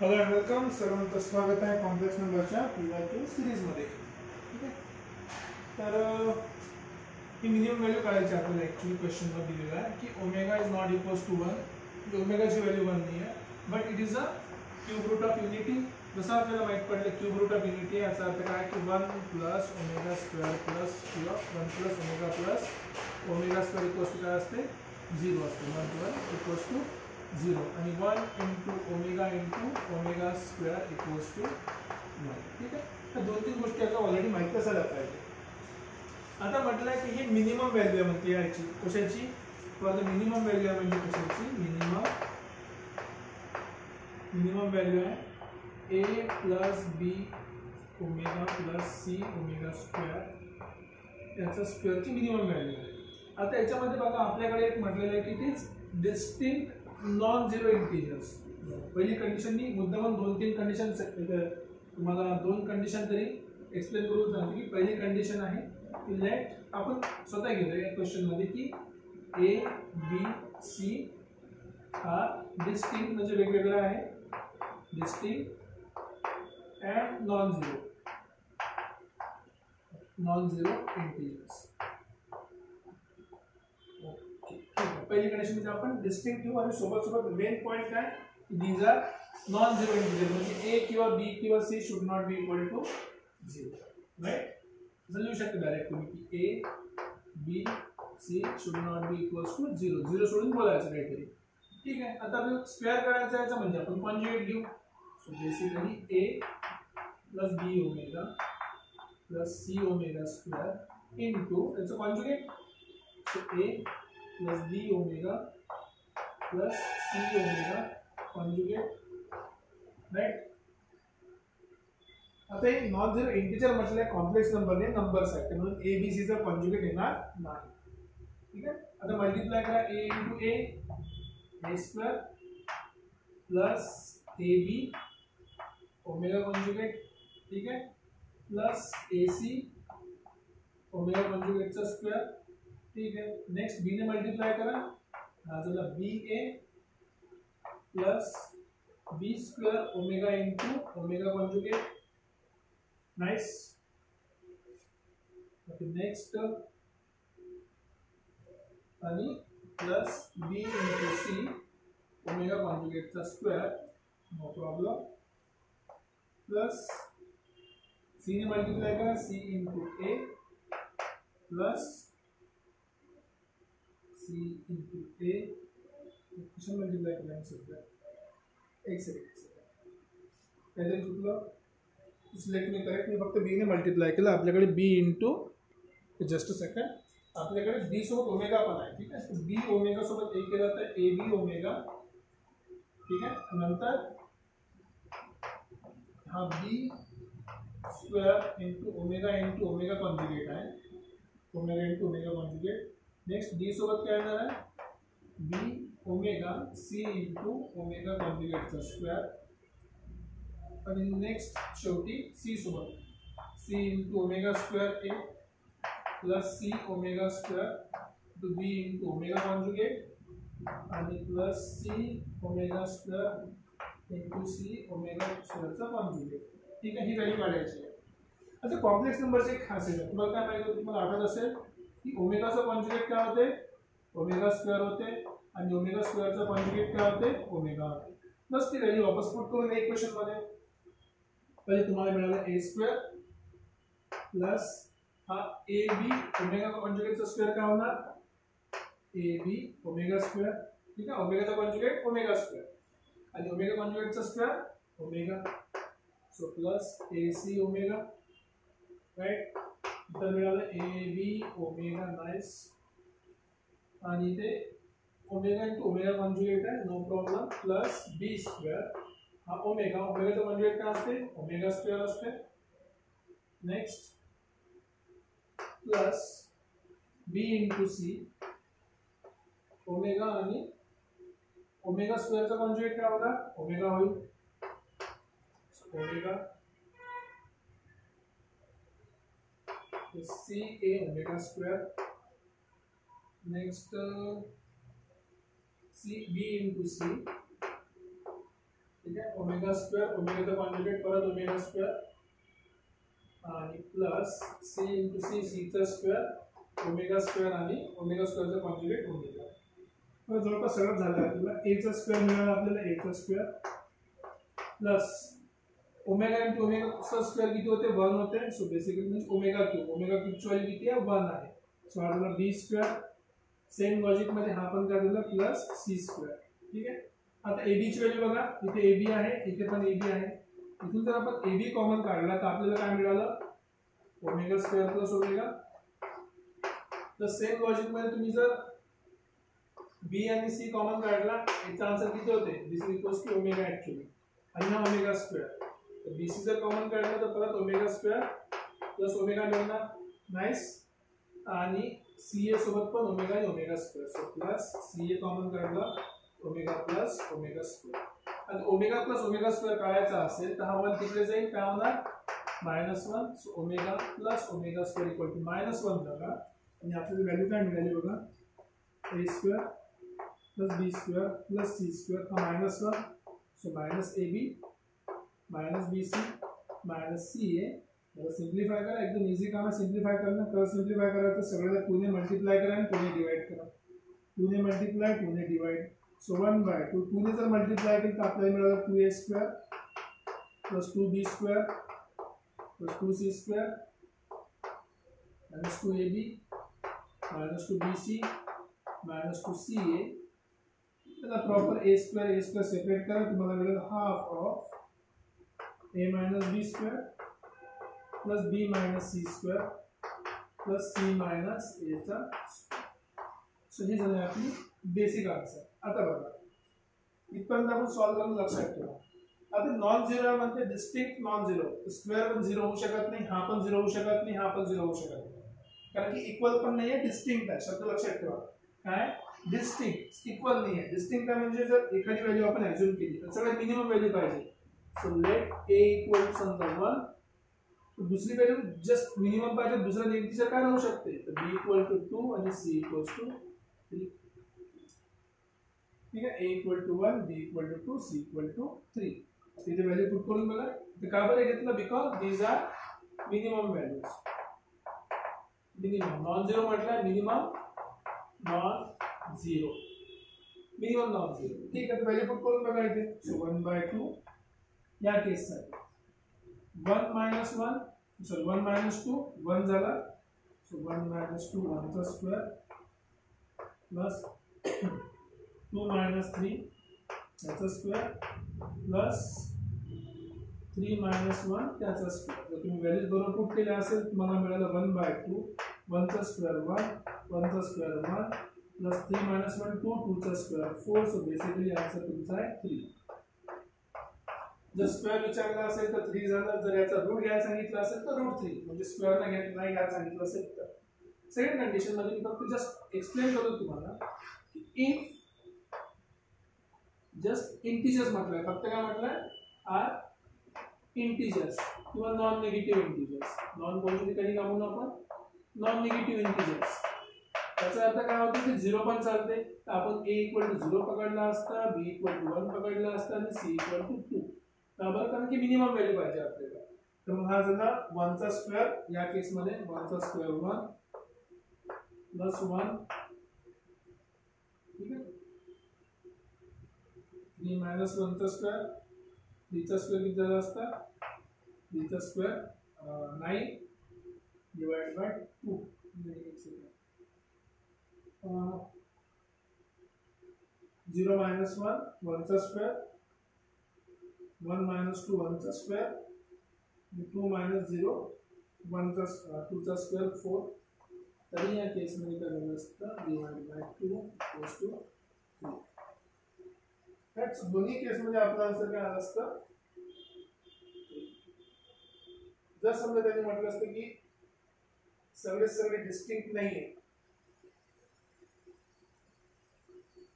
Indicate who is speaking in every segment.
Speaker 1: Hello and welcome, सर्वांचं स्वागत आहे कॉम्प्लेक्स नंबरच्या PYQ सिरीजमध्ये. ठीक आहे, तर ही मिनिमम व्हॅल्यू काढायची आपल्याला. ॲक्च्युली क्वेश्चनमध्ये दिलेला आहे की omega is not equals to 1, म्हणजे ओमेगाची व्हॅल्यू 1 नाही आहे, but it is a cube root of unity. जसं आपल्याला माहीत पडलं क्यूब रूट ऑफ युनिटी याचा अर्थ काय की 1 प्लस ओमेगा स्क्वेअर प्लस किंवा 1 plus omega square equals to काय असते, 0 असते. 1 इक्वल्स टू 0 आणि 1 into omega square equals to 1. ठीक आहे, तर दोन तीन गोष्टी आता ऑलरेडी माहीत असायला पाहिजे. आता म्हटलं आहे की ही मिनिमम व्हॅल्यू आहे म्हणते याची, कशाची? मिनिमम व्हॅल्यू आहे म्हणजे कशाची? मिनिमम व्हॅल्यू आहे A plus B omega plus C omega square याचा स्क्वेअरची मिनिमम व्हॅल्यू आहे. आता याच्यामध्ये बघा आपल्याकडे एक म्हटलेलं आहे की it is distinct non zero integers. पहिली कंडिशन मी मुद्दामून 2-3 कंडिशन तुम्हाला 2 कंडिशन तरी एक्सप्लेन करून सांगतो. की पहिली कंडिशन आहे की लेट आपण स्वतः घेतो या क्वेश्चन मध्ये की ए बी सी हा डिस्टिंक्ट म्हणजे वेगवेगळा आहे, distinct and non zero integers. पहिली कंडिशन मध्ये आपण डिस्टिंक्ट घेऊ आणि सोबत सोबत मेन पॉइंट काय, these are non zero integer, म्हणजे ए किंवा बी किंवा C should not be equal to 0. Right, असं लिहू शकतो डायरेक्ट तुम्ही की A B C should not be equals to 0. 0 सोडून बोलायचं काहीतरी. ठीक आहे, आता आपल्याला स्क्वेअर करायचं याचा म्हणजे आपण कॉन्जुगेट घेऊ. So basically A plus B omega plus C omega square into याचं conjugate. So A plus B omega plus C omega conjugate. Right, आता हे नॉन झिरो इंटिजर म्हटलं कॉम्प्लेक्स नंबरने नंबर्स आहेत, म्हणून ए बी सी चा कॉन्जुगेट येणार नाही. ठीक आहे, आता मल्टिप्लाय करा A into A square plus A B omega conjugate. ठीक आहे, प्लस ए सी ओमेगा कॉन्जुगेटचा स्क्वेअर. ठीक है, नेक्स्ट बी ने मल्टीप्लाई करा, हा झाला B A plus B square omega into omega conjugate. Nice. Okay, next आणि plus B into C omega कॉन्जुगेटचा square, no problem. Plus C ने मल्टीप्लाई करा, C into A plus C into A question multiply करायला सध्या एक second पहिले चुकलं, select मी correct, मी फक्त बी ने मल्टीप्लाय केलं. आपल्याकडे बी इंटू जस्ट अ सेकंड, आपल्याकडे बी सोबत ओमेगा पण आहे. ठीक आहे, बी ओमेगा सोबत ए केलं तर ए बी ओमेगा. ठीक आहे, नंतर हा B square into omega conjugate आहे, omega into omega conjugate. Next D सोबत काय येणार आहे, B omega C into omega कॉन्जुगेटचा स्क्वेअर. आणि नेक्स्ट शेवटी सी सोबत C into omega square A plus C omega square two B into omega conjugate आणि plus C omega square into C omega स्क्वेअरचा कॉन्जुगेट. ठीक आहे, ही व्हॅल्यू काढायची आहे. आता कॉम्प्लेक्स नंबरचे एक खासियत आहे, तुम्हाला काय माहिती, तुम्हाला आठवत असेल की ओमेगाचा कॉन्जुगेट काय होते, ओमेगा स्क्वेअर होते आणि ओमेगा स्क्वेअरचा कॉन्जुगेट काय होते, ओमेगा होते. बस ती व्हॅल्यू वापस पुट करून एक क्वेश्चन मध्ये पहिले तुम्हाला मिळालं ए स्क्वेअर प्लस हा ए बी ओमेगा कॉन्जुगेटचा स्क्वेअर काय होणार, ए बी ओमेगा स्क्वेअर. ठीक आहे, ओमेगाचा कॉन्जुगेट ओमेगा स्क्वेअर आणि ओमेगा कॉन्जुगेटचा square omega. So plus A C omega. Right, तर मिळालं ए बी ओमेगा. नाइस, आणि ते ओमेगा इंटू ओमेगा कॉन्जुगेट आहे, no problem. Plus B square हा ओमेगाचा कॉन्जुगेट काय असते, ओमेगा स्क्वेअर असते. Next plus B into C omega आणि ओमेगा स्क्वेअरचा कॉन्जुगेट काय होता, ओमेगा होईल. Omega C A omega square. Next C B into C. ठीक आहे ओमेगा स्क्वेअर ओमेगाचा कॉन्जुगेट परत ओमेगा स्क्वेअर आणि प्लस सी इंटू सी सीचा स्क्वेअर ओमेगा स्क्वेअर आणि ओमेगा स्क्वेअरचा कॉन्जुगेट ओमेगा. जवळपास सगळं झालं आपल्याला. एचा स्क्वेअर मिळाला आपल्याला एचा स्क्वेअर प्लस ओमेगा इंटू ओमेगाचा स्क्वेअर किती होते 1 होते. सो बेसिकली मीन्स ओमेगा क्यूबची व्हॅल्यू किती आहे 1 आहे. सो हा झाला बी स्क्वेअर. सेम लॉजिक मध्ये हा पण काय झाला प्लस सी स्क्वेअर. ठीक आहे. आता एबी ची व्हॅल्यू बघा इथे एबी आहे इथे पण एबी आहे. इथून जर आपण एबी कॉमन काढला तर आपल्याला काय मिळालं ओमेगा स्क्वेअर प्लस ओमेगा. तर सेम लॉजिक मध्ये तुम्ही जर बी आणि सी कॉमन काढला याचा आन्सर किती होते this is equals to omega actually आणि हा ओमेगा स्क्वेअर. तर बीसी जर कॉमन काढला तर परत ओमेगा स्क्वेअर प्लस ओमेगा मिळणार. नाईस. आणि सीए सोबत पण ओमेगा आणि omega square. So plus CA common काढला ओमेगा प्लस ओमेगा स्क्वेअर. आणि ओमेगा प्लस ओमेगा स्क्वेअर काढायचा असेल तर हा 1 तिकडे जाईल काय होणार -1. So omega plus omega square equal to -1 बघा. आणि आपल्याला व्हॅल्यू काय मिळाली बघा A square plus B square plus C square हा -1. So minus A B minus B C minus C A. Simplify करा. एकदम इझी काम आहे सिंप्लिफाय करणं. तर सिंप्लिफाय करायचं सगळ्याला 2 ने मल्टिप्लाय करा आणि 2 ने डिवाइड करा. 2 ने मल्टिप्लाय 2 ने डिवाइड. सो 1/2 2 ने जर मल्टिप्लाय केलं तर आपल्याला मिळालं 2a square plus 2b square plus 2c square minus 2ab minus 2bc minus 2ca. त्याला प्रॉपर a स्क्वेअर सेपरेट करा. तुम्हाला मिळेल half of a minus b square plus b minus c square plus c minus a चा. So ही झाली आपली basic answer. आता बघा इथपर्यंत आपण सॉल्व करून लक्षात ठेवा. आता नॉन झिरो म्हणजे डिस्टिंक्ट नॉन झिरो. स्क्वेअर पण झिरो होऊ शकत नाही हा पण झिरो होऊ शकत नाही हा पण झिरो होऊ शकत नाही कारण की इक्वल पण नाहीये डिस्टिंक्ट आहे. शब्द लक्षात ठेवा काय डिस्टिंक्ट इक्वल नाहीये. डिस्टिंक्ट आहे म्हणजे जर एखादी व्हॅल्यू आपण अज्युम केली तर सगळ्यात मिनिमम व्हॅल्यू पाहिजे. So let a equal to समजा 1 तर दुसरी व्हॅल्यू जस्ट मिनिमम पाहिजे. दुसरा इंटिजर काय राहू शकते तर b इक्वल टू 2 आणि c इक्वल टू 3. ठीक आहे. a equal to 1 b equal to 2 c equal to 3. इथे व्हॅल्यू पुट करून बघा. तर का बरं घेतलं because these are minimum values. Minimum non zero म्हटलं minimum non zero minimum non zero. ठीक आहे. व्हॅल्यू पुट करून बघा इथे. सो 1/2 या केस साठी 1 minus 1 सॉरी 1 minus 2 1 झाला. सो 1 minus 2 1 चा स्क्वेअर प्लस 2 minus 3 त्याचा स्क्वेअर प्लस 3 minus 1 त्याचा स्क्वेअर. जर तुम्ही व्हॅल्यूज बरोबर पुट केल्या असेल तुम्हाला मिळालं 1/2 1 चा स्क्वेअर 1 चा स्क्वेअर 1 प्लस 3 minus 1 2 2 चा स्क्वेअर 4. सो बेसिकली आन्सर तुमचा आहे 3. जर स्क्वेअर विचारला असेल तर 3 झालं. जर याचा रूट घ्यायला सांगितलं असेल तर √3 म्हणजे स्क्वेअर नाही घ्यायला सांगितलं असेल तर. सेकंड कंडिशन मध्ये मी फक्त जस्ट एक्सप्लेन करतो तुम्हाला की इफ जस्ट इंटिजर्स म्हटलंय फक्त काय म्हटलंय आर इंटिजर्स किंवा non negative integers. Non positive कधी का म्हणू आपण नॉन निगेटिव्ह इंटिजर्स. त्याचा अर्थ काय होतो की 0 पण चालते. तर आपण a इक्वल टू 0 पकडला असता b इक्वल टू 1 पकडला असता आणि c इक्वल टू 2. बरोबर कारण की मिनिमम व्हॅल्यू पाहिजे आपल्याला. तर मग हा झाला 1 चा स्क्वेअर. या केस मध्ये 1 चा स्क्वेअर 1 प्लस 1 ठीक आहे 3 minus 1 चा स्क्वेअर 3 चा स्क्वेअर किती झाला असता 3 चा स्क्वेअर 9 डिवाइड बाय 2. 0 minus 1 1 चा स्क्वेअर 1 minus 2 1 चा स्क्वेअर 2 minus 0 1 चा 2 चा स्क्वेअर 4. तरी या केस मध्ये काय झालं असतं divide by 2 equals to 3. That's दोन्ही केस मध्ये आपला आन्सर काय आला असतं. जर समजा त्यांनी म्हटलं असतं की सगळे डिस्टिंक्ट नाहीये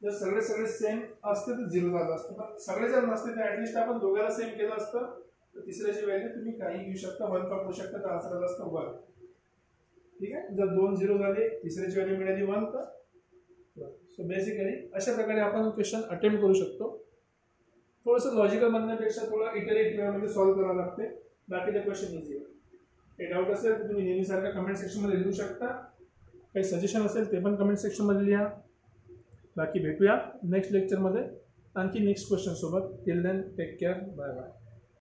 Speaker 1: जर सगळे सेम असते तर 0 झालं असतं. पण सगळे जर नसते तर ऍटलिस्ट आपण दोघांना सेम केलं असतं. तर तिसऱ्याची व्हॅल्यू तुम्ही काही घेऊ शकता 1 पकडू शकता तर आन्सर आला असतं 1. ठीक आहे. जर 2 0 झाले तिसऱ्याची व्हॅल्यू मिळाली 1 तर सो बेसिकली अशा प्रकारे आपण क्वेश्चन अटेम्प्ट करू शकतो. थोडंसं लॉजिकल म्हणण्यापेक्षा थोडं इटरेटिव्ह वेळेमध्ये सॉल्व्ह करावं लागते. बाकीचे क्वेश्चन इझी आहे. काही डाऊट असेल तर तुम्ही नेहमीसारखा कमेंट सेक्शनमध्ये लिहू शकता. काही सजेशन असेल ते पण कमेंट सेक्शनमध्ये लिहा. बाकी भेटूया नेक्स्ट लेक्चरमध्ये आणखी नेक्स्ट क्वेश्चन सोबत. Till then take care. Bye bye.